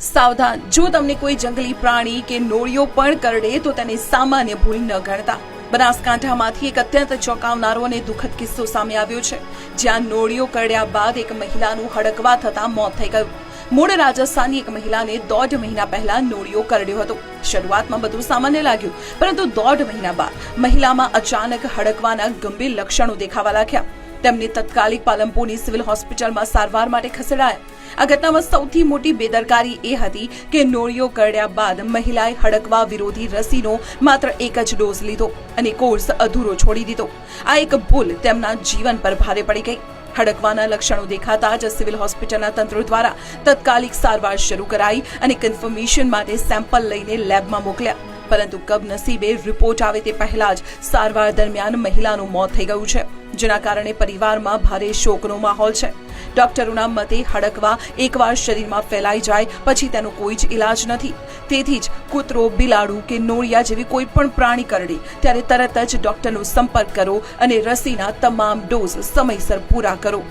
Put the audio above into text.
સાવધાન, જો તમને કોઈ જંગલી પ્રાણી કે નોળિયો પણ કરડે તો તેને સામાન્ય ભૂલ ન ગણતા. બનાસકાંઠામાંથી એક અત્યંત ચોંકાવનારો અને દુઃખદ કિસ્સો સામે આવ્યો છે, જ્યાં નોળિયો કરડ્યા બાદ એક મહિલાનું હડકવા થતા મોત થઈ ગયું. મૂળ રાજસ્થાનની એક મહિલાને 1.5 મહિના પહેલા નોળિયો કરડ્યો હતો. શરૂઆતમાં બધું સામાન્ય લાગ્યું, પરંતુ 1.5 મહિના બાદ મહિલામાં અચાનક હડકવાના ગંભીર લક્ષણો દેખાવા લાગ્યા. તેમને તત્કાલિક પાલનપુરની સિવિલ હોસ્પિટલમાં સારવાર માટે ખસેડાયા. આ ઘટનામાં સૌથી મોટી બેદરકારી એ હતી કે નોળિયો કરડ્યા બાદ મહિલાએ હડકવા વિરોધી રસીનો માત્ર એક જ ડોઝ લીધો અને કોર્સ અધૂરો છોડી દીધો. આ એક ભૂલ તેમના જીવન પર ભારે પડી ગઈ. હડકવાના લક્ષણો દેખાતા જ સિવિલ હોસ્પિટલના તંત્ર દ્વારા તત્કાલિક સારવાર શરૂ કરાઈ અને કન્ફર્મેશન માટે સેમ્પલ લઈને લેબમાં મોકલ્યા. પરંતુ કમનસીબે રિપોર્ટ આવે તે પહેલા જ સારવાર દરમિયાન મહિલાનું મોત થઈ ગયું છે, જેના કારણે પરિવારમાં ભારે શોકનો માહોલ છે. ડોક્ટરોના મતે હડકવા એકવાર શરીરમાં ફેલાઈ જાય પછી તેનો કોઈ જ ઇલાજ નથી. તેથી જ કૂતરો, બિલાડું કે નોળિયા જેવી કોઈ પણ પ્રાણી કરડે ત્યારે તરત જ ડોક્ટરનો સંપર્ક કરો અને રસીના તમામ ડોઝ સમયસર પૂરા કરો.